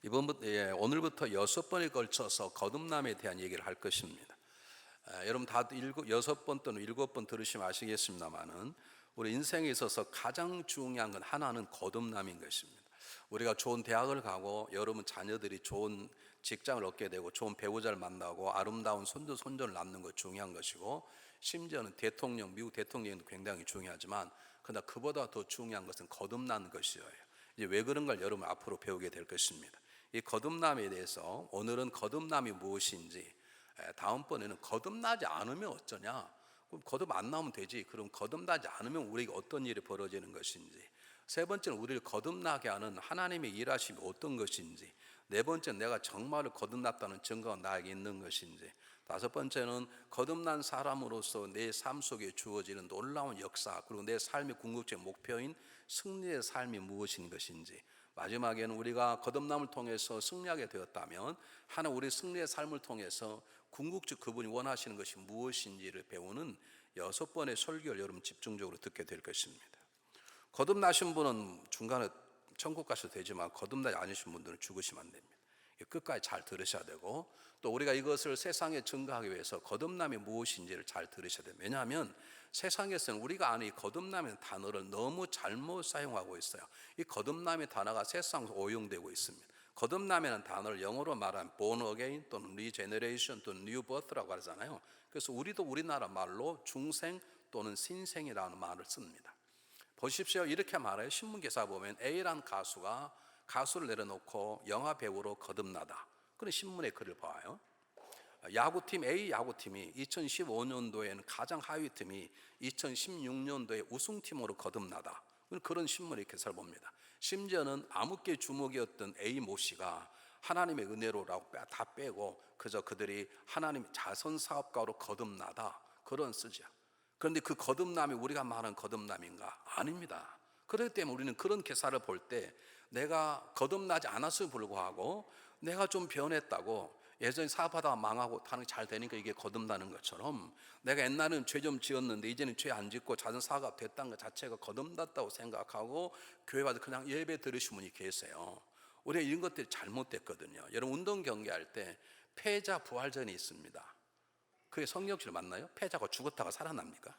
오늘부터 6번에 걸쳐서 거듭남에 대한 얘기를 할 것입니다. 여러분 다 6번 또는 7번 들으시면 아시겠습니다만은 우리 인생에 있어서 가장 중요한 건 하나는 거듭남인 것입니다. 우리가 좋은 대학을 가고 여러분 자녀들이 좋은 직장을 얻게 되고 좋은 배우자를 만나고 아름다운 손주 손녀를 낳는 것 중요한 것이고, 심지어는 미국 대통령도 굉장히 중요하지만 그러나 그보다 더 중요한 것은 거듭나는 것이에요. 이제 왜 그런 걸 여러분 앞으로 배우게 될 것입니다. 이 거듭남에 대해서 오늘은 거듭남이 무엇인지, 다음번에는 거듭나지 않으면 어쩌냐, 그럼 거듭 안 나오면 되지, 그럼 거듭나지 않으면 우리에게 어떤 일이 벌어지는 것인지, 세 번째는 우리를 거듭나게 하는 하나님의 일하심이 어떤 것인지, 네 번째는 내가 정말로 거듭났다는 증거가 나에게 있는 것인지, 다섯 번째는 거듭난 사람으로서 내 삶 속에 주어지는 놀라운 역사, 그리고 내 삶의 궁극적 목표인 승리의 삶이 무엇인 것인지, 마지막에는 우리가 거듭남을 통해서 승리하게 되었다면 하나 우리 승리의 삶을 통해서 궁극적 그분이 원하시는 것이 무엇인지를 배우는 6번의 설교를 여러분 집중적으로 듣게 될 것입니다. 거듭나신 분은 중간에 천국 가셔도 되지만 거듭나지 않으신 분들은 죽으시면 안 됩니다. 끝까지 잘 들으셔야 되고, 또 우리가 이것을 세상에 증거하기 위해서 거듭남이 무엇인지를 잘 들으셔야 돼요. 왜냐하면 세상에서는 우리가 아는 이 거듭남의 단어를 너무 잘못 사용하고 있어요. 이 거듭남의 단어가 세상에서 오용되고 있습니다. 거듭남이라는 단어를 영어로 말하면 born again 또는 regeneration 또는 new birth라고 하잖아요. 그래서 우리도 우리나라 말로 중생 또는 신생이라는 말을 씁니다. 보십시오. 이렇게 말해요. 신문기사 보면 A라는 가수가 가수를 내려놓고 영화 배우로 거듭나다, 그런 신문의 글을 봐요. 야구팀 A 야구팀이 2015년도에는 가장 하위 팀이 2016년도에 우승팀으로 거듭나다, 그런 신문의 기사를 봅니다. 심지어는 암흑계 주목이었던 A 모 씨가 하나님의 은혜로라고 다 빼고 그저 그들이 하나님 자선사업가로 거듭나다, 그런 쓰죠. 그런데 그 거듭남이 우리가 말하는 거듭남인가? 아닙니다. 그렇기 때문에 우리는 그런 기사를 볼 때 내가 거듭나지 않았음에 불구하고 내가 좀 변했다고, 예전에 사업하다가 망하고 다른 게 잘 되니까 이게 거듭나는 것처럼, 내가 옛날에는 죄 좀 지었는데 이제는 죄 안 짓고 자선사업가 됐다는 것 자체가 거듭났다고 생각하고 교회 와서 그냥 예배 들으신 분이 계세요. 우리가 이런 것들이 잘못됐거든요. 여러분 운동 경기할 때 패자 부활전이 있습니다. 그게 성경실 맞나요? 패자가 죽었다가 살아납니까?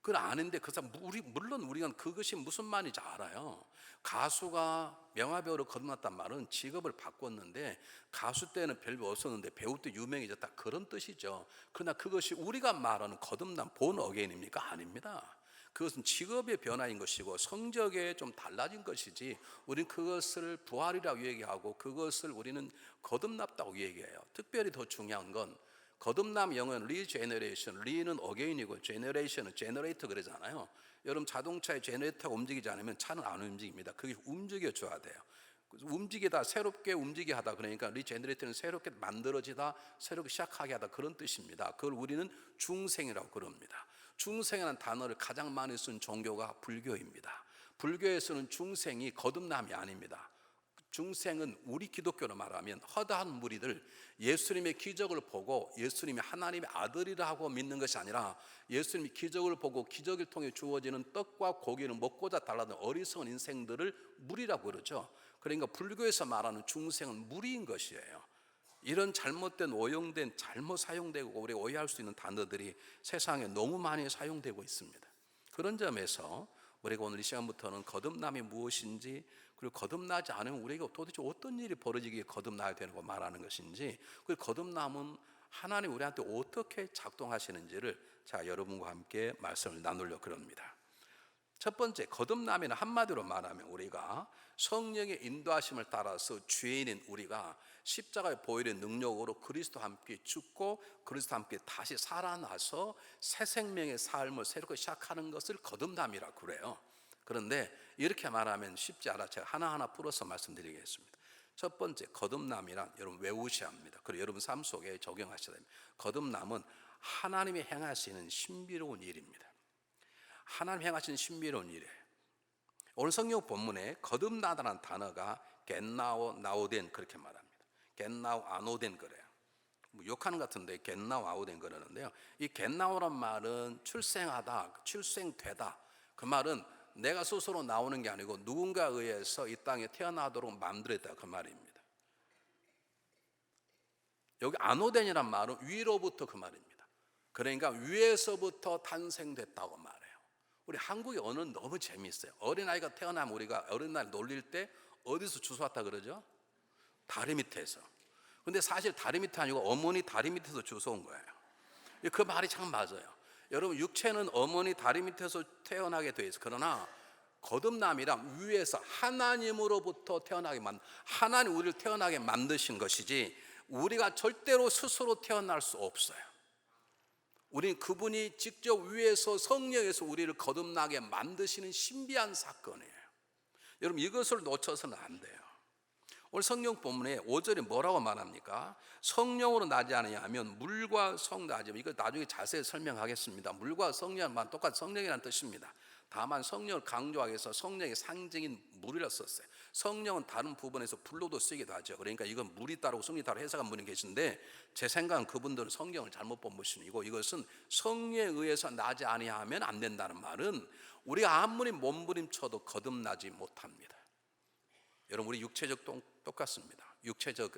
그걸 아는데 그 사람, 물론 우리가 그것이 무슨 말인지 알아요. 가수가 명화배우로 거듭났단 말은 직업을 바꿨는데 가수 때는 별로 없었는데 배우 때 유명해졌다, 그런 뜻이죠. 그러나 그것이 우리가 말하는 거듭남 본 어게인입니까? 아닙니다. 그것은 직업의 변화인 것이고 성적에 좀 달라진 것이지, 우리는 그것을 부활이라고 얘기하고 그것을 우리는 거듭났다고 얘기해요. 특별히 더 중요한 건 거듭남 영어는 리제너레이션, 리는 어게인이고 제너레이션은 제너레이터 그러잖아요. 여러분 자동차의 제너레이터가 움직이지 않으면 차는 안 움직입니다. 그게 움직여줘야 돼요. 움직이다, 새롭게 움직이게 하다, 그러니까 리제너레이터는 새롭게 만들어지다, 새롭게 시작하게 하다, 그런 뜻입니다. 그걸 우리는 중생이라고 그럽니다. 중생이라는 단어를 가장 많이 쓴 종교가 불교입니다. 불교에서는 중생이 거듭남이 아닙니다. 중생은 우리 기독교로 말하면 허다한 무리들, 예수님의 기적을 보고 예수님이 하나님의 아들이라고 믿는 것이 아니라 예수님이 기적을 보고 기적을 통해 주어지는 떡과 고기를 먹고자 달라는 어리석은 인생들을 무리라고 그러죠. 그러니까 불교에서 말하는 중생은 무리인 것이에요. 이런 잘못된 오용된, 잘못 사용되고 우리가 오해할 수 있는 단어들이 세상에 너무 많이 사용되고 있습니다. 그런 점에서 우리가 오늘 이 시간부터는 거듭남이 무엇인지, 그리고 거듭나지 않으면 우리가 도대체 어떤 일이 벌어지기에 거듭나야 되는 말하는 것인지, 그리고 거듭남은 하나님 우리한테 어떻게 작동하시는지를 여러분과 함께 말씀을 나누려고 그럽니다. 첫 번째, 거듭남에는 한마디로 말하면 우리가 성령의 인도하심을 따라서 죄인인 우리가 십자가의 보혈의 능력으로 그리스도와 함께 죽고 그리스도와 함께 다시 살아나서 새 생명의 삶을 새롭게 시작하는 것을 거듭남이라고 그래요. 그런데 이렇게 말하면 쉽지 않아. 제가 하나하나 풀어서 말씀드리겠습니다. 첫 번째, 거듭남이란 여러분 외우셔야 합니다. 그리고 여러분 삶 속에 적용하셔야 됩니다. 거듭남은 하나님이 행하시는 신비로운 일입니다. 하나님 행하신 신비로운 일이에요. 오늘 성경 본문에 거듭나다라는 단어가 겟나오 나오덴, 그렇게 말합니다. 겟나오 아노덴 그래요. 욕하는 것 같은데 겟나오 아오덴 그러는데요. 이 겟나오란 말은 출생하다, 출생되다, 그 말은 내가 스스로 나오는 게 아니고 누군가에 의해서 이 땅에 태어나도록 만들었다, 그 말입니다. 여기 아노덴이란 말은 위로부터 그 말입니다. 그러니까 위에서부터 탄생됐다고 말해요. 우리 한국의 언어는 너무 재미있어요. 어린아이가 태어나면 우리가 어린아이 놀릴 때 어디서 주워왔다 그러죠? 다리 밑에서. 근데 사실 다리 밑에 아니고 어머니 다리 밑에서 주워온 거예요. 그 말이 참 맞아요. 여러분, 육체는 어머니 다리 밑에서 태어나게 돼 있어요. 그러나 거듭남이란 위에서 하나님으로부터 하나님 우리를 태어나게 만드신 것이지 우리가 절대로 스스로 태어날 수 없어요. 우리는 그분이 직접 위에서 성령에서 우리를 거듭나게 만드시는 신비한 사건이에요. 여러분, 이것을 놓쳐서는 안 돼요. 오늘 성경 본문에 5절에 뭐라고 말합니까? 성령으로 나지 않으냐 하면 물과 성 나지. 이거 나중에 자세히 설명하겠습니다. 물과 성령만 똑같은 성령이라는 뜻입니다. 다만 성령을 강조하기 위해서 성령의 상징인 물이라 썼어요. 성령은 다른 부분에서 불로도 쓰기도 하죠. 그러니까 이건 물이 따르고 성령이 따르고 해석한 분이 계신데, 제 생각은 그분들은 성경을 잘못 본 것이고, 이것은 성령에 의해서 나지 아니하면 안 된다는 말은 우리가 아무리 몸부림쳐도 거듭나지 못합니다. 여러분, 우리 육체적 똑같습니다. 육체적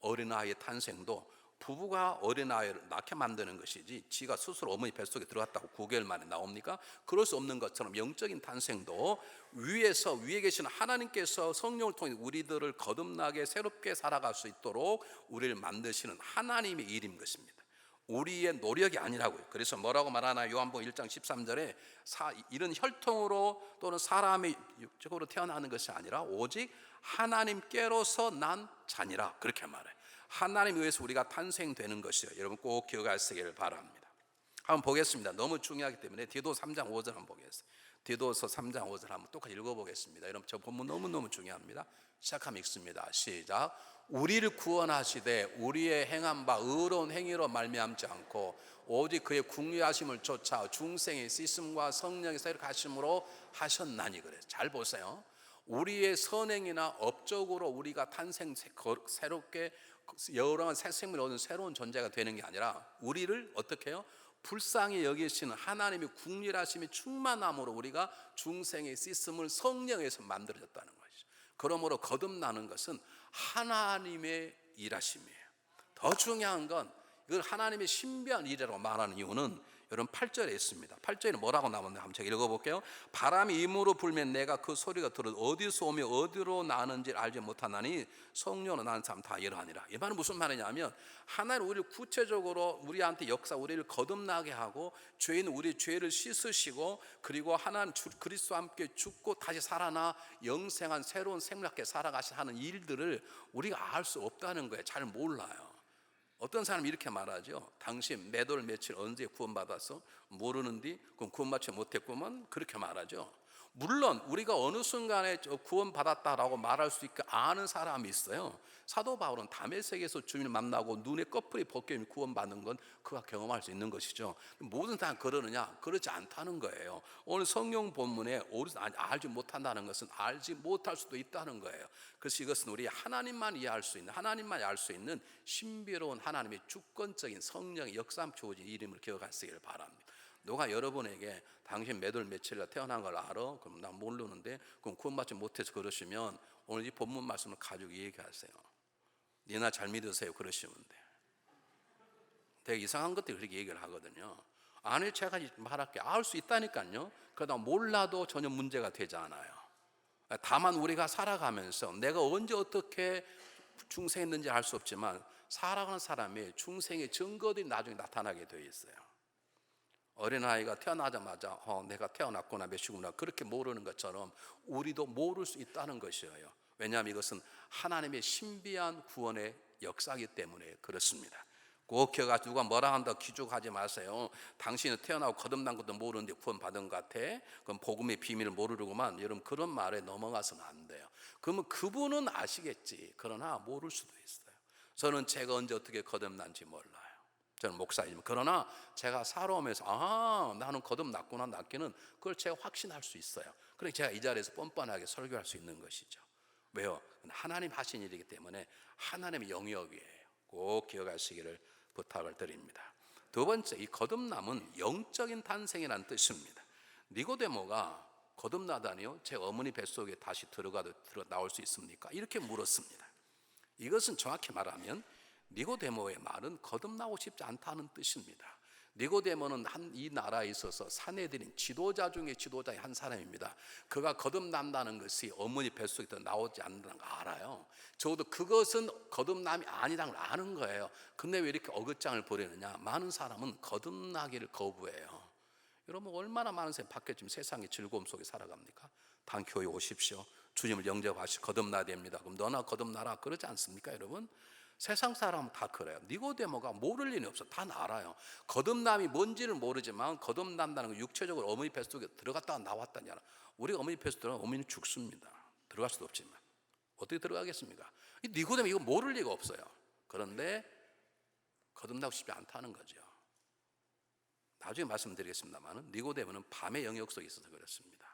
어린아이의 탄생도 부부가 어린아이를 낳게 만드는 것이지 지가 스스로 어머니 뱃속에 들어갔다고 9개월 만에 나옵니까? 그럴 수 없는 것처럼 영적인 탄생도 위에 계시는 하나님께서 성령을 통해 우리들을 거듭나게 새롭게 살아갈 수 있도록 우리를 만드시는 하나님의 일인 것입니다. 우리의 노력이 아니라고요. 그래서 뭐라고 말하나요? 요한복음 1장 13절에 이런 혈통으로 또는 사람의 육적으로 태어나는 것이 아니라 오직 하나님께로서 난 자니라, 그렇게 말해요. 하나님에 의해서 우리가 탄생되는 것이요. 여러분 꼭 기억하시기를 바랍니다. 한번 보겠습니다. 너무 중요하기 때문에 디도서 3장 5절 한번 보겠습니다. 디도서 3장 5절 한번 똑같이 읽어보겠습니다. 여러분, 저 본문 너무너무 중요합니다. 시작하면 읽습니다. 시작. 우리를 구원하시되 우리의 행한 바 의로운 행위로 말미암지 않고 오직 그의 궁유하심을 쫓아 중생의 씻음과 성령의 새롭게 하심으로 하셨나니. 그래서 잘 보세요. 우리의 선행이나 업적으로 우리가 새롭게 여러한 새 생명을 얻는 새로운 존재가 되는 게 아니라 우리를 어떻게 해요? 불쌍히 여기시는 하나님의 궁휼하심이 충만함으로 우리가 중생의 씻음을 성령에서 만들어졌다는 것이죠. 그러므로 거듭나는 것은 하나님의 일하심이에요. 더 중요한 건 이걸 하나님의 신비한 일이라고 말하는 이유는 여러분 8절에 있습니다. 8절에 뭐라고 나오는지 한번 제가 읽어볼게요. 바람이 임으로 불면 내가 그 소리가 들어 어디서 오며 어디로 나는지 알지 못하나니 성령으로 나는 사람 다 이러하니라. 이 말은 무슨 말이냐면 하나님 우리를 구체적으로 우리한테 우리를 거듭나게 하고 죄인 우리 죄를 씻으시고 그리고 하나님 그리스도와 함께 죽고 다시 살아나 영생한 새로운 생명하게 살아가시는 일들을 우리가 알 수 없다는 거예요. 잘 몰라요. 어떤 사람이 이렇게 말하죠. 당신 몇 월 며칠 언제 구원받았어? 모르는디? 그럼 구원받지 못했구만? 그렇게 말하죠. 물론 우리가 어느 순간에 구원받았다라고 말할 수 있게 아는 사람이 있어요. 사도 바울은 다메섹에서 주님을 만나고 눈에 꺼풀이 벗겨 구원받는 건 그가 경험할 수 있는 것이죠. 모든 사람이 그러느냐? 그렇지 않다는 거예요. 오늘 성경 본문에 알지 못한다는 것은 알지 못할 수도 있다는 거예요. 그래서 이것은 우리 하나님만 이해할 수 있는, 하나님만 알 수 있는 신비로운 하나님의 주권적인 성령의 역사함 주어진 이름을 기억하시기를 바랍니다. 누가 여러분에게 당신 몇 월 며칠에 태어난 걸 알아? 그럼 난 모르는데 그럼 구원받지 못해서 그러시면 오늘 이 본문 말씀을 가지고 얘기하세요. 니나 잘 믿으세요 그러시면 돼. 되게 이상한 것들이 그렇게 얘기를 하거든요. 아니 제가 말할게 알 수 있다니까요. 그러다 몰라도 전혀 문제가 되지 않아요. 다만 우리가 살아가면서 내가 언제 어떻게 중생했는지 알 수 없지만 살아가는 사람의 중생의 증거들이 나중에 나타나게 되어 있어요. 어린아이가 태어나자마자 내가 태어났구나 몇 시구나 그렇게 모르는 것처럼 우리도 모를 수 있다는 것이에요. 왜냐하면 이것은 하나님의 신비한 구원의 역사이기 때문에 그렇습니다. 꼭 기억하시고 누가 뭐라 한다 기죽하지 마세요. 당신은 태어나고 거듭난 것도 모르는데 구원받은 것 같아? 그럼 복음의 비밀을 모르려고만. 여러분 그런 말에 넘어가서는 안 돼요. 그러면 그분은 아시겠지. 그러나 모를 수도 있어요. 저는 제가 언제 어떻게 거듭난지 몰라요. 저는 목사님. 그러나 제가 살아오면서 나는 거듭났구나 낫기는 그걸 제가 확신할 수 있어요. 그래서 제가 이 자리에서 뻔뻔하게 설교할 수 있는 것이죠. 왜요? 하나님 하신 일이기 때문에 하나님의 영역이에요. 꼭 기억하시기를 부탁을 드립니다. 두 번째, 이 거듭남은 영적인 탄생이라는 뜻입니다. 니고데모가 거듭나다니요? 제 어머니 뱃속에 다시 들어가 나올 수 있습니까? 이렇게 물었습니다. 이것은 정확히 말하면 니고데모의 말은 거듭나고 싶지 않다는 뜻입니다. 니고데모는 이 나라에 있어서 사내들인 지도자 중에 지도자의 한 사람입니다. 그가 거듭난다는 것이 어머니 뱃속에서 나오지 않는다는 거 알아요. 적어도 그것은 거듭남이 아니라는 걸 아는 거예요. 근데 왜 이렇게 어긋장을 부리느냐? 많은 사람은 거듭나기를 거부해요. 여러분, 얼마나 많은 사람이 밖에 지금 세상의 즐거움 속에 살아갑니까? 단 교회 오십시오, 주님을 영접하시고 거듭나야 됩니다. 그럼 너나 거듭나라, 그러지 않습니까 여러분? 세상 사람은 다 그래요. 니고데모가 모를 일이 없어. 다 알아요. 거듭남이 뭔지를 모르지만 거듭난다는 건 육체적으로 어머니 뱃속에 들어갔다가 나왔다냐. 우리가 어머니 뱃속에 들어가면 어머니는 죽습니다. 들어갈 수도 없지만 어떻게 들어가겠습니까? 이 니고데모 이거 모를 리가 없어요. 그런데 거듭나고 싶지 않다는 거죠. 나중에 말씀드리겠습니다만 니고데모는 밤의 영역 속에 있어서 그렇습니다.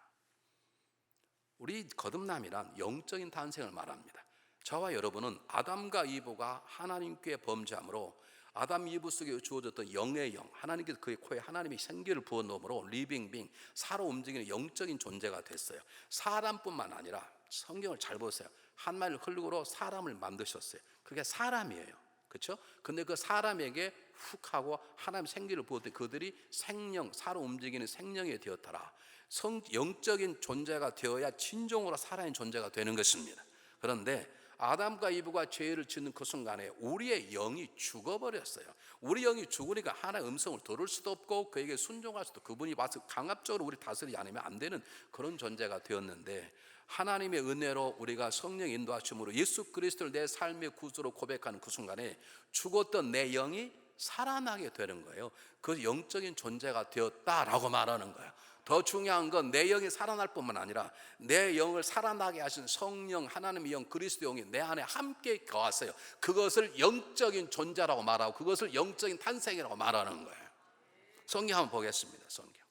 우리 거듭남이란 영적인 탄생을 말합니다. 저와 여러분은 아담과 이브가 하나님께 범죄함으로 아담 이브 속에 주어졌던 영의 영, 하나님께서 그의 코에 하나님의 생기를 부어넣음으로 리빙, 살아 움직이는 영적인 존재가 됐어요. 사람뿐만 아니라 성경을 잘 보세요. 한마디로 흘리고로 사람을 만드셨어요. 그게 사람이에요. 그렇죠? 근데 그 사람에게 훅 하고 하나님 생기를 부었더니 그들이 생명, 살아 움직이는 생명이 되었더라. 영적인 존재가 되어야 진정으로 살아있는 존재가 되는 것입니다. 그런데 아담과 이브가 죄를 짓는 그 순간에 우리의 영이 죽어버렸어요. 우리 영이 죽으니까 하나의 음성을 들을 수도 없고 그에게 순종할 수도, 그분이 와서 강압적으로 우리 다스리지 않으면 안 되는 그런 존재가 되었는데, 하나님의 은혜로 우리가 성령 인도하심으로 예수 그리스도를 내 삶의 구주로 고백하는 그 순간에 죽었던 내 영이 살아나게 되는 거예요. 그 영적인 존재가 되었다라고 말하는 거예요. 더 중요한 건 내 영이 살아날 뿐만 아니라 내 영을 살아나게 하신 성령, 하나님의 영, 그리스도 영이 내 안에 함께 거하세요. 그것을 영적인 존재라고 말하고 그것을 영적인 탄생이라고 말하는 거예요. 성경 한번 보겠습니다. 성경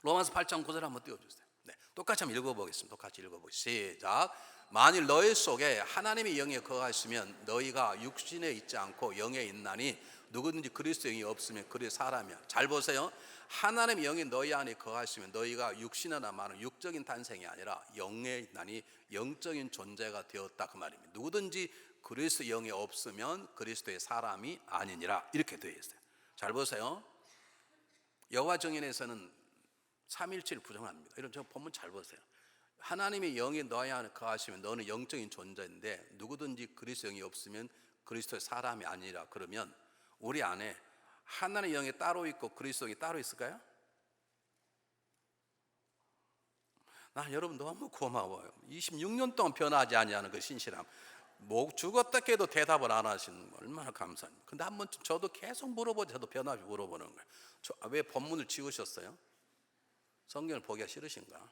로마서 8장 9절 한번 띄워주세요. 네, 똑같이 한번 읽어보겠습니다. 똑같이 읽어보시죠. 시작. 만일 너희 속에 하나님의 영이 거하시면 너희가 육신에 있지 않고 영에 있나니 누구든지 그리스도 영이 없으면 그리 사람이야. 잘 보세요. 하나님의 영이 너희 안에 거하시면 너희가 육신이나 마는 육적인 탄생이 아니라 영에 있나니 영적인 존재가 되었다, 그 말입니다. 누구든지 그리스도 영이 없으면 그리스도의 사람이 아니니라, 이렇게 되어 있어요. 잘 보세요. 여호와 정인에서는 삼일체를 부정합니다. 이런 저 본문 잘 보세요. 하나님의 영이 너희 안에 거하시면 너는 영적인 존재인데 누구든지 그리스도 영이 없으면 그리스도의 사람이 아니라, 그러면 우리 안에 하나님의 영이 따로 있고 그리스도 영이 따로 있을까요? 나 여러분 너무 고마워요. 26년 동안 변하지 아니하는 그 신실함. 뭐 죽었다 깨도 대답을 안 하시는 거 얼마나 감사합니다. 근데 한 번쯤 저도 계속 물어보죠. 저도 변화없이 물어보는 거예요. 왜 본문을 지우셨어요? 성경을 보기가 싫으신가?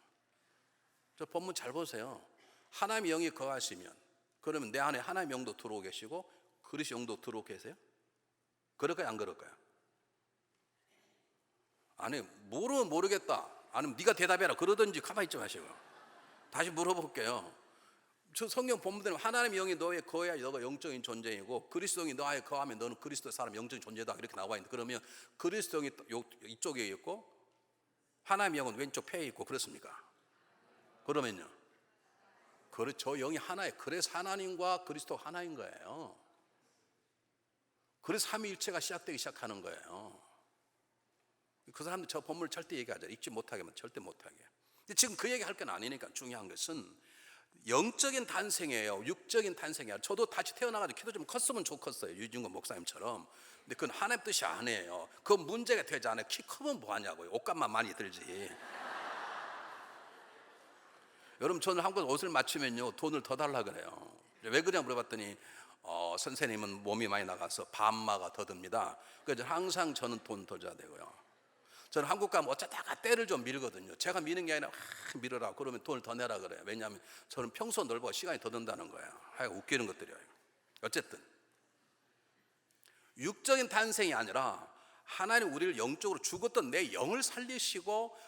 저 본문 잘 보세요. 하나님의 영이 거하시면, 그러면 내 안에 하나님의 영도 들어오고 계시고 그리스도 영도 들어오고 계세요? 그럴까요, 안 그럴까요? 아니, 모르겠다, 아니면 네가 대답해라 그러든지 가만히 있지 마시고 다시 물어볼게요. 저 성경 본문대로 하나님의 영이 너에 거해야 너가 영적인 존재이고 그리스도 영이 너에 거하면 너는 그리스도 사람 영적인 존재다, 이렇게 나와 있는데, 그러면 그리스도 영이 이쪽에 있고 하나님의 영은 왼쪽 폐에 있고 그렇습니까? 그러면요, 저 영이 하나예요. 그래서 하나님과 그리스도 하나인 거예요. 그래서 삼위일체가 시작되기 시작하는 거예요. 그 사람들 저 본문을 절대 얘기하자. 읽지 못하게, 절대 못하게. 근데 지금 그 얘기할 건 아니니까 중요한 것은 영적인 탄생이에요. 육적인 탄생이에요. 저도 다시 태어나가지고 키도 좀 컸으면 좋겠어요, 유진권 목사님처럼. 근데 그건 하나님 뜻이 아니에요. 그건 문제가 되지 않아요. 키 크면 뭐하냐고요. 옷값만 많이 들지. 여러분, 저는 한국 옷을 맞추면요 돈을 더 달라 그래요. 왜 그러냐 물어봤더니 선생님은 몸이 많이 나가서 반마가 더 듭니다. 그래서 항상 저는 돈 더 줘야 되고요. 저는 한국 가면 어쩌다가 때를 좀 밀거든요. 제가 미는 게 아니라 밀어라 그러면 돈을 더 내라 그래요. 왜냐하면 저는 평소 넓어 시간이 더 든다는 거예요. 하여간 웃기는 것들이에요. 어쨌든 육적인 탄생이 아니라 하나님 우리를 영적으로 죽었던 내 영을 살리시고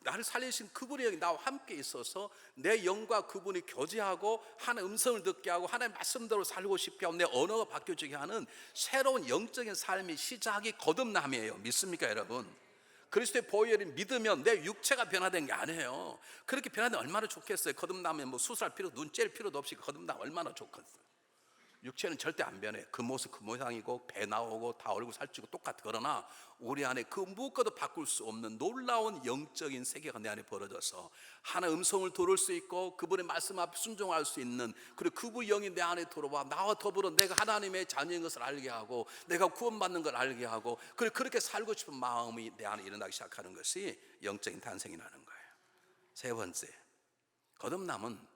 나를 살리신 그분의 영이 나와 함께 있어서 내 영과 그분이 교제하고 하나님의 음성을 듣게 하고 하나님의 말씀대로 살고 싶게 하고 내 언어가 바뀌어지게 하는 새로운 영적인 삶의 시작이 거듭남이에요. 믿습니까 여러분? 그리스도의 보혈을 믿으면 내 육체가 변화된 게 아니에요. 그렇게 변화되면 얼마나 좋겠어요. 거듭나면 뭐 수술할 필요도, 눈 찔 필요도 없이 거듭나면 얼마나 좋겠어요. 육체는 절대 안 변해. 그 모습 그 모양이고 배 나오고 다 얼굴 살찌고 똑같아. 그러나 우리 안에 그 무엇과도 바꿀 수 없는 놀라운 영적인 세계가 내 안에 벌어져서 하나의 음성을 들을 수 있고 그분의 말씀 앞에 순종할 수 있는, 그리고 그분의 영이 내 안에 들어와 나와 더불어 내가 하나님의 자녀인 것을 알게 하고 내가 구원받는 걸 알게 하고, 그리고 그렇게 살고 싶은 마음이 내 안에 일어나기 시작하는 것이 영적인 탄생이라는 거예요. 세 번째, 거듭남은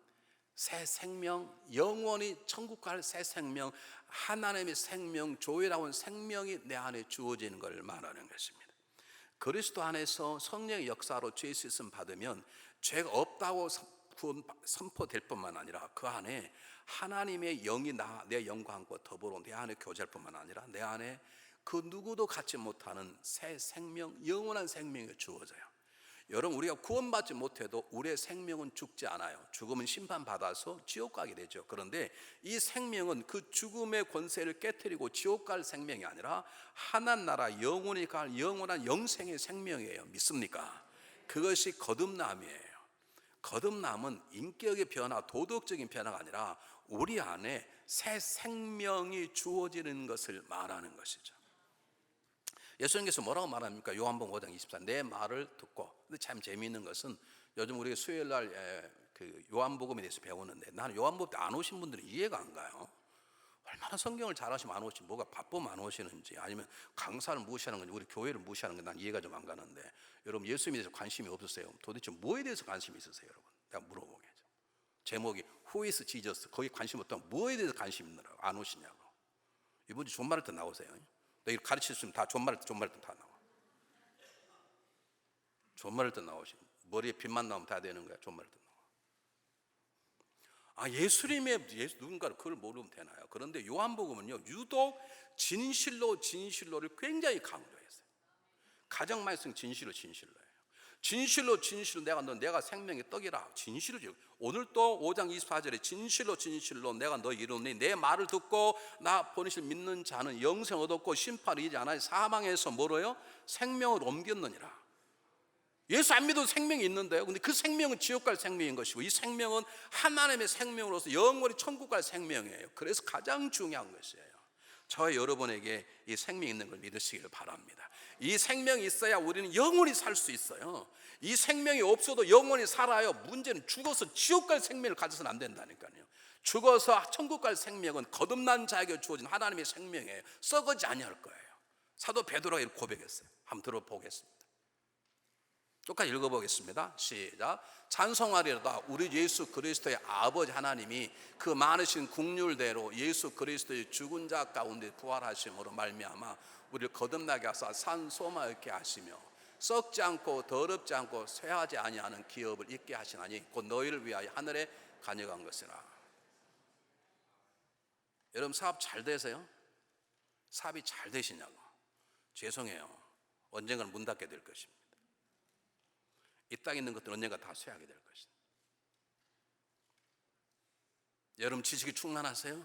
새 생명, 영원히 천국 갈 새 생명, 하나님의 생명, 조회라운 생명이 내 안에 주어지는 걸 말하는 것입니다. 그리스도 안에서 성령의 역사로 죄의 씻음 받으면 죄가 없다고 선포될 뿐만 아니라 그 안에 하나님의 영이 내 영과 함께 더불어 내 안에 교제할 뿐만 아니라 내 안에 그 누구도 갖지 못하는 새 생명, 영원한 생명이 주어져요. 여러분, 우리가 구원받지 못해도 우리의 생명은 죽지 않아요. 죽으면 심판받아서 지옥 가게 되죠. 그런데 이 생명은 그 죽음의 권세를 깨뜨리고 지옥 갈 생명이 아니라 하나님 나라 영원히 갈 영원한 영생의 생명이에요. 믿습니까? 그것이 거듭남이에요. 거듭남은 인격의 변화, 도덕적인 변화가 아니라 우리 안에 새 생명이 주어지는 것을 말하는 것이죠. 예수님께서 뭐라고 말합니까? 요한복음 5장 24, 내 말을 듣고. 근데 참 재미있는 것은 요즘 우리가 수요일날 그 요한복음에 대해서 배우는데 나는 요한복음 때 안 오신 분들은 이해가 안 가요. 얼마나 성경을 잘하시면 안 오시지, 뭐가 바쁘면 안 오시는지, 아니면 강사를 무시하는 건지 우리 교회를 무시하는 건지 난 이해가 좀 안 가는데, 여러분 예수님에 대해서 관심이 없으세요? 도대체 뭐에 대해서 관심이 있으세요? 여러분 내가 물어보겠죠. 제목이 Who is Jesus? 거기 관심 없다면 뭐에 대해서 관심이 있느라고 안 오시냐고. 이번 주 존말할 때 나오세요. 너희 가르칠 수 있으면 다 존말할 때 다 나와. 존말할 때 나오시. 머리에 빗만 나오면 다 되는 거야. 존말할 때 나와. 누군가를 그걸 모르면 되나요? 그런데 요한복음은요 유독 진실로를 굉장히 강조했어요. 가장 많이 쓴 진실로예요. 진실로 내가 생명의 떡이라. 진실이죠. 오늘도 5장 24절에 진실로 내가 너 이루니 내 말을 듣고 나 보내실 믿는 자는 영생 얻었고 심판을 이지 않아 사망에서 뭐로요? 생명을 옮겼느니라. 예수 안 믿어도 생명이 있는데요. 근데 그 생명은 지옥 갈 생명인 것이고 이 생명은 하나님의 생명으로서 영원히 천국 갈 생명이에요. 그래서 가장 중요한 것이에요. 저와 여러분에게 이 생명이 있는 걸 믿으시길 바랍니다. 이 생명이 있어야 우리는 영원히 살 수 있어요. 이 생명이 없어도 영원히 살아요. 문제는 죽어서 지옥 갈 생명을 가져서는 안 된다니까요. 죽어서 천국 갈 생명은 거듭난 자에게 주어진 하나님의 생명이에요. 썩어지 아니할 거예요. 사도 베드로가 이렇게 고백했어요. 한번 들어보겠습니다. 똑같이 읽어보겠습니다. 시작. 찬송하리로다 우리 예수 그리스도의 아버지 하나님이 그 많으신 긍휼대로 예수 그리스도의 죽은 자 가운데 부활하심으로 말미암아 우리를 거듭나게 하사 산 소망 있게 하시며 썩지 않고 더럽지 않고 쇠하지 아니하는 기업을 있게 하시나니 곧 너희를 위하여 하늘에 간역한 것이라. 여러분 사업 잘 되세요? 사업이 잘 되시냐고. 죄송해요. 언젠가는 문 닫게 될 것입니다. 이 땅에 있는 것들은 언젠가 다 쇠하게 될 것이다. 여러분 지식이 충만하세요?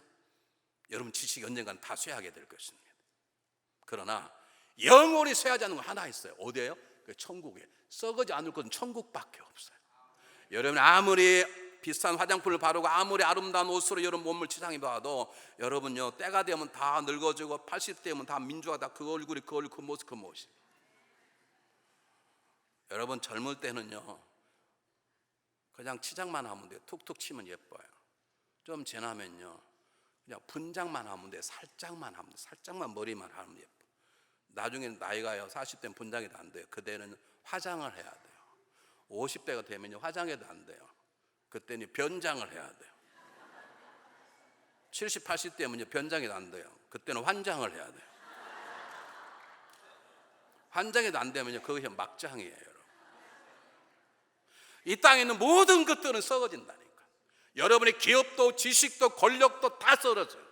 여러분 지식이 언젠가는 다 쇠하게 될 것입니다. 그러나 영원히 쇠하지 않는 건 하나 있어요. 어디예요? 그 천국에. 썩어지 않을 것은 천국밖에 없어요. 여러분 아무리 비싼 화장품을 바르고 아무리 아름다운 옷으로 여러분 몸을 치장해 봐도 여러분요 때가 되면 다 늙어지고 80대 되면 다 민주화 다 그 얼굴이 그 모습 그 모습. 여러분 젊을 때는요 그냥 치장만 하면 돼요. 툭툭 치면 예뻐요. 좀 지나면요 그냥 분장만 하면 돼요. 살짝만 하면 돼요. 살짝만 머리만 하면 예뻐. 나중에 나이가요 40대는 분장이 안 돼요. 그때는 화장을 해야 돼요. 50대가 되면요 화장해도 안 돼요. 그때는 변장을 해야 돼요. 70, 80대면요 변장이 안 돼요. 그때는 환장을 해야 돼요. 환장해도 안 되면요 그것이 막장이에요. 여러분. 이 땅에 있는 모든 것들은 썩어진다니까. 여러분의 기업도 지식도 권력도 다 썩어져요.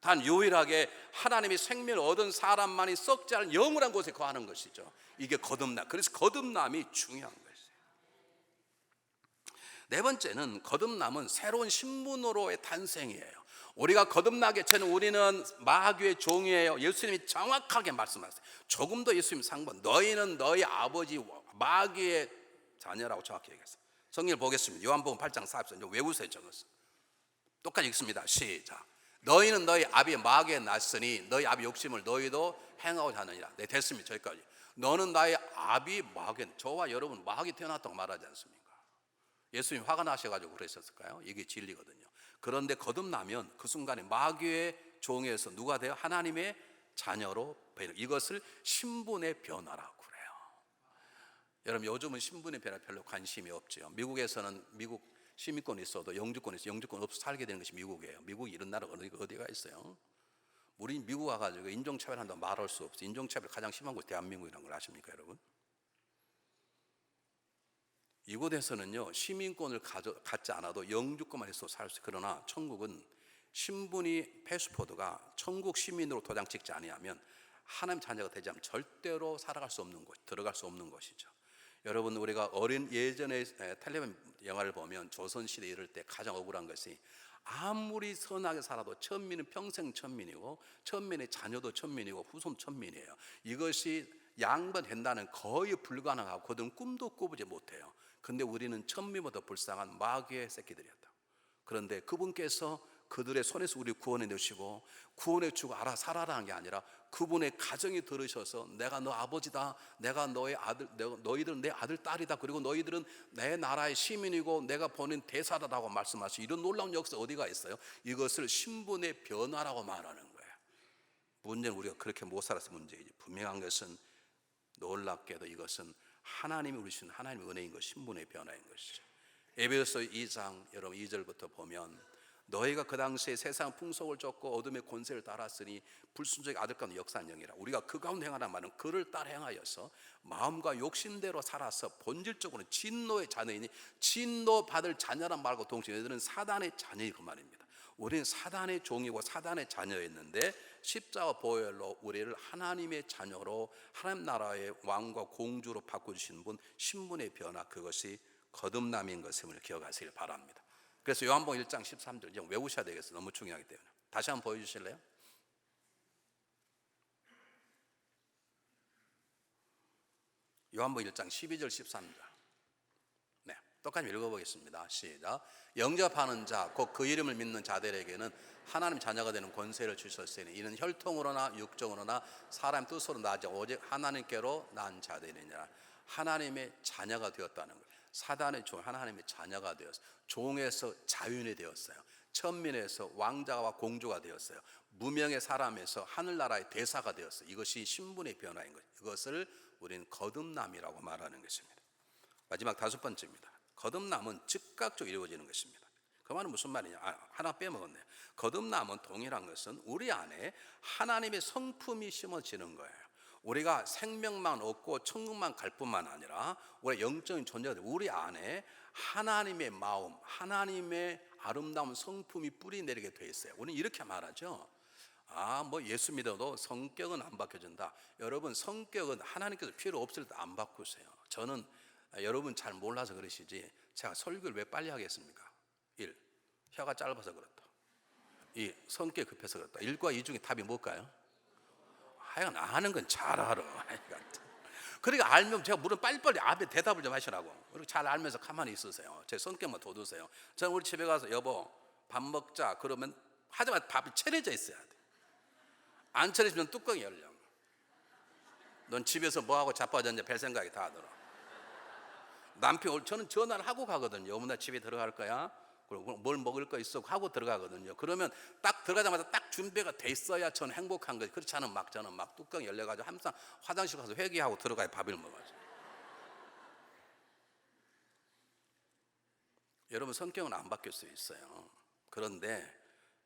단 유일하게 하나님의 생명을 얻은 사람만이 썩지 않은 영원한 곳에 거하는 것이죠. 이게 거듭남. 그래서 거듭남이 중요한 것이에요. 네 번째는 거듭남은 새로운 신분으로의 탄생이에요. 우리가 거듭나게 되는 우리는 마귀의 종이에요. 예수님이 정확하게 말씀하셨어요. 조금도 예수님 상관. 너희는 너희 아버지 마귀의 자녀라고 정확히 얘기했어요. 성경을 보겠습니다. 요한복음 8장 44절 외우세요. 적었어요. 똑같이 읽습니다. 시작. 너희는 너희 아비 마귀에 났으니 너희 아비 욕심을 너희도 행하고자 하느니라. 네, 됐습니다. 저기까지. 너는 나의 아비 마귀. 저와 여러분 마귀 태어났다고 말하지 않습니까? 예수님 화가 나셔가지고 그러셨을까요? 이게 진리거든요. 그런데 거듭나면 그 순간에 마귀의 종에서 누가 돼요? 하나님의 자녀로 변해. 이것을 신분의 변화라고 그래요. 여러분 요즘은 신분의 변화 별로 관심이 없죠. 미국에서는 미국 시민권이 있어도 영주권이 있어요. 영주권 없어 살게 되는 것이 미국이에요. 미국이 이런 나라가 어디가 있어요? 우리 미국 와가지고 인종차별한다고 말할 수 없어요. 인종차별 가장 심한 곳이 대한민국이라는 걸 아십니까 여러분? 이곳에서는요 시민권을 갖지 않아도 영주권만 있어도 살 수 있어요. 그러나 천국은 신분이 패스포드가 천국 시민으로 도장 찍지 아니하면 하나님 자녀가 되지 않으면 절대로 살아갈 수 없는 곳, 들어갈 수 없는 것이죠. 여러분 우리가 예전에 텔레비전 영화를 보면 조선시대 이럴 때 가장 억울한 것이 아무리 선하게 살아도 천민은 평생 천민이고 천민의 자녀도 천민이고 후손 천민이에요. 이것이 양반된다는 거의 불가능하고 그들은 꿈도 꾸지 못해요. 근데 우리는 천민보다 불쌍한 마귀의 새끼들이었다. 그런데 그분께서 그들의 손에서 우리 구원해 주시고 구원해 주고 알아 살아라는 게 아니라 그분의 가정이 들으셔서 내가 너 아버지다, 내가 너의 아들, 너희들은 내 아들 딸이다, 그리고 너희들은 내 나라의 시민이고 내가 보낸 대사다라고 말씀하시고 이런 놀라운 역사 어디가 있어요? 이것을 신분의 변화라고 말하는 거예요. 문제는 우리가 그렇게 못 살아서 문제이지. 분명한 것은 놀랍게도 이것은 하나님이 우리 주신 하나님의 은혜인 것, 신분의 변화인 것이죠. 에베소서 2장 여러분 2절부터 보면 너희가 그 당시에 세상 풍속을 쫓고 어둠의 권세를 따랐으니 불순종의 아들 가운데 역사한 영이라. 우리가 그 가운데 행하는 말은 그를 따라 행하여서 마음과 욕심대로 살아서 본질적으로는 진노의 자녀이니 진노 받을 자녀란 말과 동시에 너희들은 사단의 자녀이 그 말입니다. 우리는 사단의 종이고 사단의 자녀였는데 십자가 보혈로 우리를 하나님의 자녀로 하나님 나라의 왕과 공주로 바꿔주시는 분, 신분의 변화, 그것이 거듭남인 것을 기억하시길 바랍니다. 그래서 요한복음 1장 13절 좀 외우셔야 되겠어요. 너무 중요하기 때문에. 다시 한번 보여주실래요? 요한복음 1장 12절 13절. 네, 똑같이 읽어보겠습니다. 시작. 영접하는 자, 곧 그 이름을 믿는 자들에게는 하나님 자녀가 되는 권세를 주셨으니 이는 혈통으로나 육정으로나 사람 뜻으로 나지 오직 하나님께로 난 자들이니라. 하나님의 자녀가 되었다는 거예요. 사단의 종, 하나님의 자녀가 되었어요. 종에서 자윤이 되었어요. 천민에서 왕자와 공주가 되었어요. 무명의 사람에서 하늘나라의 대사가 되었어요. 이것이 신분의 변화인 거예요. 이것을 우리는 거듭남이라고 말하는 것입니다. 마지막 다섯 번째입니다. 거듭남은 즉각적으로 이루어지는 것입니다. 그 말은 무슨 말이냐? 하나 빼먹었네요. 거듭남은 동일한 것은 우리 안에 하나님의 성품이 심어지는 거예요. 우리가 생명만 얻고 천국만 갈 뿐만 아니라 우리 영적인 존재가 우리 안에 하나님의 마음, 하나님의 아름다운 성품이 뿌리 내리게 돼 있어요. 우리는 이렇게 말하죠. 뭐 예수 믿어도 성격은 안 바뀌어진다. 여러분 성격은 하나님께서 필요 없을 때 안 바꾸세요. 저는 여러분 잘 몰라서 그러시지 제가 설교를 왜 빨리 하겠습니까? 1. 혀가 짧아서 그렇다. 2. 성격 급해서 그렇다. 1과 2 중에 답이 뭘까요? 하여간 아는 건 잘 알아. 그러니까 알면 제가 물은 빨리빨리 앞에 대답을 좀 하시라고. 그리고 잘 알면서 가만히 있으세요. 제 성격만 돋우세요. 저는 우리 집에 가서 여보 밥 먹자 그러면 하자마자 밥이 차려져 있어야 돼. 안 차려지면 뚜껑이 열려. 넌 집에서 뭐하고 자빠졌냐 별 생각이 다 들어. 남편 저는 전화를 하고 가거든요. 어머나 집에 들어갈 거야? 그리고 뭘 먹을 거 있어 하고 들어가거든요. 그러면 딱 들어가자마자 딱 준비가 돼 있어야 저는 행복한 거지. 그렇지 않으면 저는 막 뚜껑 열려가지고 항상 화장실 가서 회개하고 들어가야 밥을 먹어야죠. 여러분 성격은 안 바뀔 수 있어요. 그런데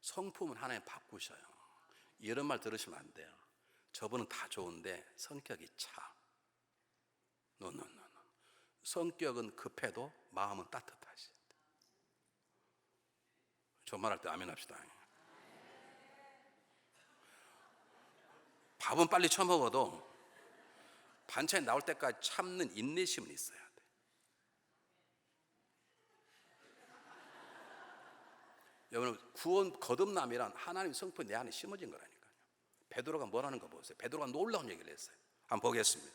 성품은 하나님 바꾸셔요. 이런 말 들으시면 안 돼요. 저분은 다 좋은데 성격이 차. 노. 성격은 급해도 마음은 따뜻하시. 저 말할 때 아멘 합시다. 밥은 빨리 처먹어도 반찬이 나올 때까지 참는 인내심은 있어야 돼. 여러분 구원 거듭남이란 하나님 성품이 내 안에 심어진 거라니까요. 베드로가 뭐라는 거 보세요. 베드로가 놀라운 얘기를 했어요. 한번 보겠습니다.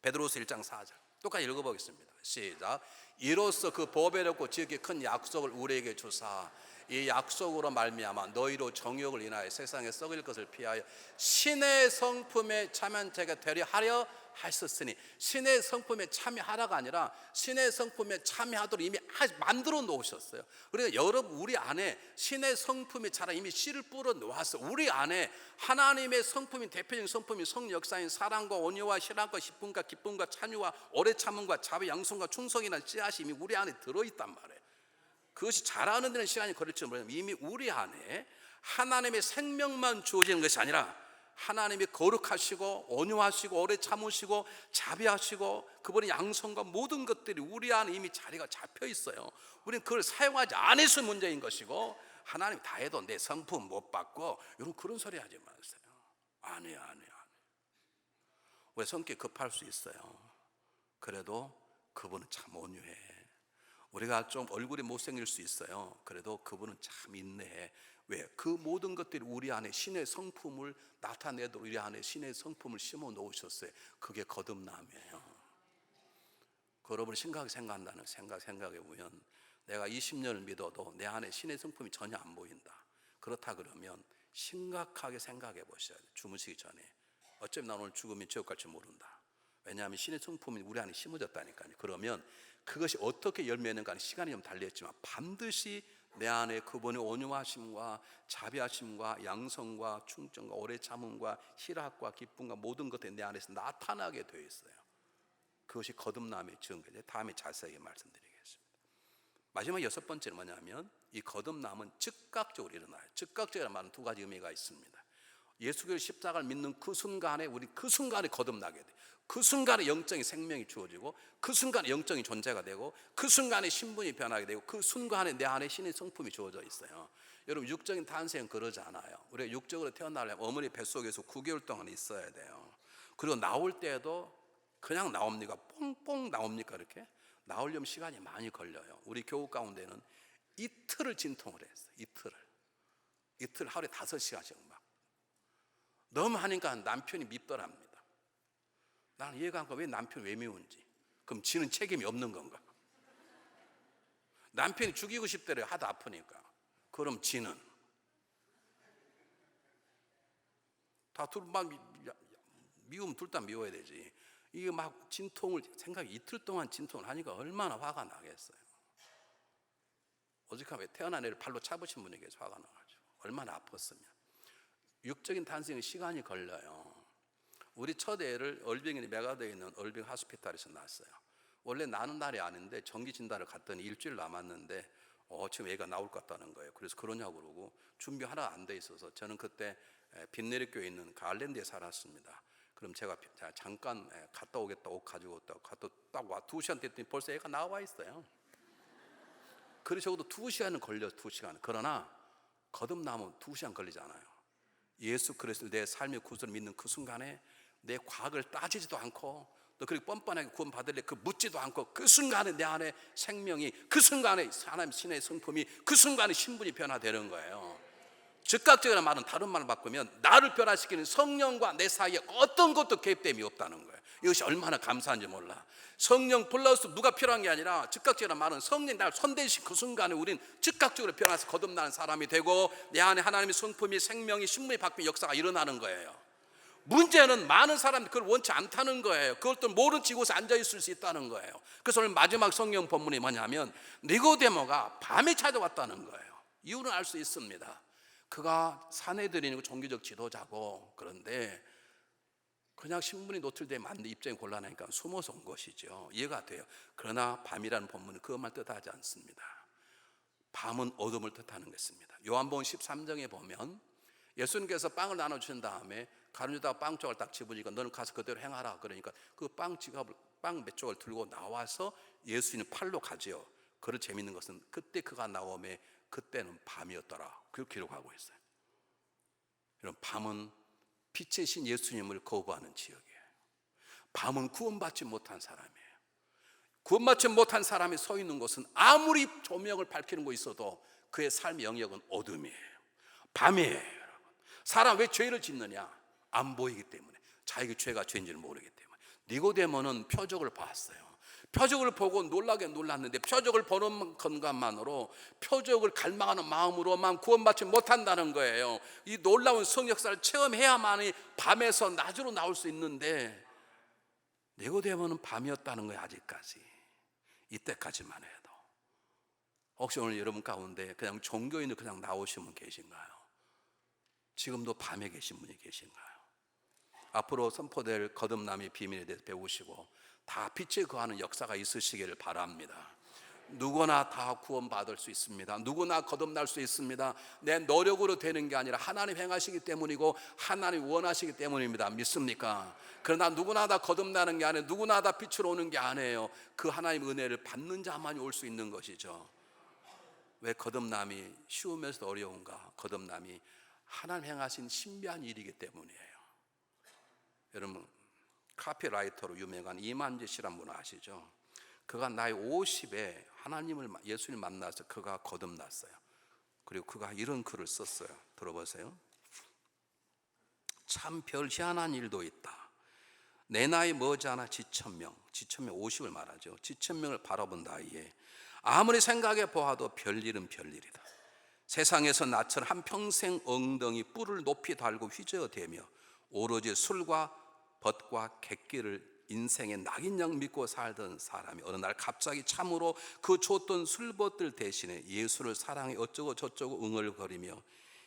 베드로서 1장 4절 똑같이 읽어보겠습니다. 시작. 이로써 그 보배롭고 지극히 큰 약속을 우리에게 주사 이 약속으로 말미암아 너희로 정욕을 인하여 세상에 썩을 것을 피하여 신의 성품에 참여한 자가 되려 하려 하셨으니, 신의 성품에 참여하라가 아니라 신의 성품에 참여하도록 이미 만들어 놓으셨어요. 그러니까 여러분, 우리 안에 신의 성품이 자라 이미 씨를 뿌려 놓았어요. 우리 안에 하나님의 성품인, 대표적인 성품이 성역사인 사랑과 온유와 희락과 기쁨과 찬유와 오래 참음과 자비, 양성과 충성이라는 씨앗이 이미 우리 안에 들어있단 말이에요. 그것이 자라는 데는 시간이 걸릴지 모르지만 이미 우리 안에 하나님의 생명만 주어지는 것이 아니라 하나님이 거룩하시고 온유하시고 오래 참으시고 자비하시고 그분의 양성과 모든 것들이 우리 안에 이미 자리가 잡혀 있어요. 우리는 그걸 사용하지 않아서 문제인 것이고, 하나님 다 해도 내 성품 못 받고 이런 그런 소리 하지 마세요. 안 해요. 왜? 성격이 급할 수 있어요. 그래도 그분은 참 온유해. 우리가 좀 얼굴이 못생길 수 있어요. 그래도 그분은 참 인내해. 왜? 그 모든 것들이 우리 안에 신의 성품을 나타내도록 우리 안에 신의 성품을 심어 놓으셨어요. 그게 거듭남이에요. 그 여러분이 심각하게 생각한다는 생각해 보면, 내가 20년을 믿어도 내 안에 신의 성품이 전혀 안 보인다. 그렇다 그러면 심각하게 생각해 보셔야 돼요. 주무시기 전에. 어쩌면 난 오늘 죽으면 지옥 갈지 모른다. 왜냐하면 신의 성품이 우리 안에 심어졌다니까요. 그러면 그것이 어떻게 열매는가 하는 시간이 좀 달렸지만 반드시 내 안에 그분의 온유하심과 자비하심과 양성과 충정과 오래 참음과 희락과 기쁨과 모든 것들이 내 안에서 나타나게 되어 있어요. 그것이 거듭남의 증거예요. 다음에 자세하게 말씀드리겠습니다. 마지막 6번째는 뭐냐면, 이 거듭남은 즉각적으로 일어나요. 즉각적이라는 말은 두 가지 의미가 있습니다. 예수 그리스도 십자가를 믿는 그 순간에 우리 그 순간에 거듭나게 돼요. 그 순간에 영적인 생명이 주어지고, 그 순간에 영적인 존재가 되고, 그 순간에 신분이 변하게 되고, 그 순간에 내 안에 신의 성품이 주어져 있어요. 여러분, 육적인 탄생은 그러지 않아요. 우리가 육적으로 태어나려면 어머니 뱃속에서 9개월 동안 있어야 돼요. 그리고 나올 때도 그냥 나옵니까? 뽕뽕 나옵니까? 이렇게 나오려면 시간이 많이 걸려요. 우리 교우 가운데는 이틀을 진통을 했어요. 이틀 하루에 5시간씩 막. 너무 하니까 남편이 밉더랍니다. 나는 이해가 안 가. 왜 남편이 왜 미운지. 그럼 지는 책임이 없는 건가? 남편이 죽이고 싶대요. 하도 아프니까. 그럼 지는 다 둘만 미우면 둘 다 미워야 되지. 이게 막 진통을 생각이 이틀 동안 진통을 하니까 얼마나 화가 나겠어요. 어저께 태어난 애를 팔로 차보신 분에게 화가 나가지고 얼마나 아팠으면. 육적인 탄생은 시간이 걸려요. 우리 첫 애를 얼빙이 메가드에 있는 얼빙 하스피탈에서 낳았어요. 원래 나는 날이 아닌데 정기 진단을 갔더니 일주일 남았는데 지금 애가 나올 것 같다는 거예요. 그래서 그러냐고 그러고 준비 하나 안 돼 있어서, 저는 그때 빈내리교에 있는 가을랜드에 살았습니다. 그럼 제가 잠깐 갔다 오겠다, 옷 가지고 갔다 딱 와 2시간 됐더니 벌써 애가 나와 있어요. 그래서 적어도 2시간은 걸려. 2시간. 그러나 거듭나면 2시간 걸리지 않아요. 예수 그리스도 내 삶의 구원을 믿는 그 순간에 내 과거를 따지지도 않고, 또 그렇게 뻔뻔하게 구원 받을래 그 묻지도 않고, 그 순간에 내 안에 생명이, 그 순간에 하나님 신의 성품이, 그 순간에 신분이 변화되는 거예요. 즉각적이라는 말은 다른 말을 바꾸면 나를 변화시키는 성령과 내 사이에 어떤 것도 개입됨이 없다는 거예요. 이것이 얼마나 감사한지 몰라. 성령 플러스 누가 필요한 게 아니라, 즉각적이라는 말은 성령이 나를 손대신 그 순간에 우린 즉각적으로 변화해서 거듭나는 사람이 되고, 내 안에 하나님의 성품이, 생명이, 신분이 바뀌는 역사가 일어나는 거예요. 문제는 많은 사람들이 그걸 원치 않다는 거예요. 그것도 모른 채 이곳에 앉아있을 수 있다는 거예요. 그래서 오늘 마지막 성경 본문이 뭐냐면, 니고데모가 밤에 찾아왔다는 거예요. 이유는 알 수 있습니다. 그가 사내들이고 종교적 지도자고, 그런데 그냥 신분이 노출되면 안 돼. 입장이 곤란하니까 숨어서 온 것이죠. 이해가 돼요. 그러나 밤이라는 본문은 그것만 뜻하지 않습니다. 밤은 어둠을 뜻하는 것입니다. 요한복음 13장에 보면 예수님께서 빵을 나눠주신 다음에 가룟유다가 빵 조각을 딱 집으니까 너는 가서 그대로 행하라. 그러니까 그 빵 몇 조각을 들고 나와서 예수님 팔로 가지요. 그걸 재밌는 것은 그때 그가 나오매 그때는 밤이었더라. 그렇게 기록하고 있어요. 여러분, 밤은 빛의 신 예수님을 거부하는 지역이에요. 밤은 구원받지 못한 사람이에요. 구원받지 못한 사람이 서 있는 곳은 아무리 조명을 밝히는 곳 있어도 그의 삶의 영역은 어둠이에요. 밤이에요. 여러분, 사람 왜 죄를 짓느냐? 안 보이기 때문에. 자기 죄가 죄인지를 모르기 때문에. 니고데모는 표적을 봤어요. 표적을 보고 놀라게 놀랐는데 표적을 보는 것만으로 표적을 갈망하는 마음으로만 구원받지 못한다는 거예요. 이 놀라운 성역사를 체험해야만이 밤에서 낮으로 나올 수 있는데 니고데모는 밤이었다는 거예요. 아직까지 이때까지만 해도. 혹시 오늘 여러분 가운데 그냥 종교인으로 그냥 나오신 분 계신가요? 지금도 밤에 계신 분이 계신가요? 앞으로 선포될 거듭남의 비밀에 대해서 배우시고 다 빛에 거하는 역사가 있으시기를 바랍니다. 누구나 다 구원받을 수 있습니다. 누구나 거듭날 수 있습니다. 내 노력으로 되는 게 아니라 하나님 행하시기 때문이고 하나님 원하시기 때문입니다. 믿습니까? 그러나 누구나 다 거듭나는 게 아니에요. 누구나 다 빛으로 오는 게 아니에요. 그 하나님의 은혜를 받는 자만이 올 수 있는 것이죠. 왜 거듭남이 쉬우면서도 어려운가? 거듭남이 하나님 행하신 신비한 일이기 때문이에요. 여러분, 카피라이터로 유명한 이만재 씨란 분 아시죠? 그가 나이 50에 예수님을 만나서 그가 거듭났어요. 그리고 그가 이런 글을 썼어요. 들어보세요. 참 별 희한한 일도 있다. 내 나이 머지않아 지천명 50을 말하죠. 지천명을 바라본 나이에 아무리 생각해 보아도 별일은 별일이다. 세상에서 나처럼 한평생 엉덩이 뿔을 높이 달고 휘저어대며 오로지 술과 벗과 객기를 인생의 낙인양 믿고 살던 사람이 어느 날 갑자기 참으로 그 줬던 술벗들 대신에 예수를 사랑해 어쩌고 저쩌고 응얼거리며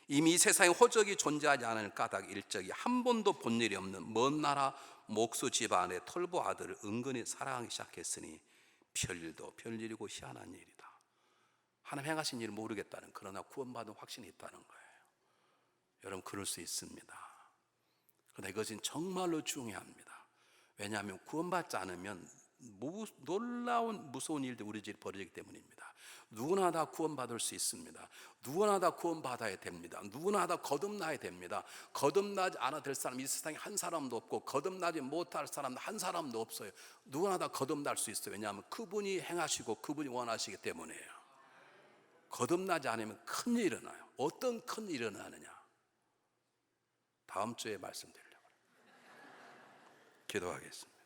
이미 이 세상에 호적이 존재하지 않을 까닭 일적이 한 번도 본 일이 없는 먼 나라 목수 집안의 털보 아들을 은근히 사랑하기 시작했으니 별일도 별일이고 희한한 일이다. 하나님 행하신 일을 모르겠다는, 그러나 구원받은 확신이 있다는 거예요. 여러분, 그럴 수 있습니다. 그러나 이것은 정말로 중요합니다. 왜냐하면 구원받지 않으면 놀라운 무서운 일들이 우리 집에 벌어지기 때문입니다. 누구나 다 구원받을 수 있습니다. 누구나 다 구원받아야 됩니다. 누구나 다 거듭나야 됩니다. 거듭나지 않아 될 사람 이 세상에 한 사람도 없고 거듭나지 못할 사람 한 사람도 없어요. 누구나 다 거듭날 수 있어요. 왜냐하면 그분이 행하시고 그분이 원하시기 때문이에요. 거듭나지 않으면 큰일이 일어나요. 어떤 큰일이 일어나느냐, 다음 주에 말씀드리려고 기도하겠습니다.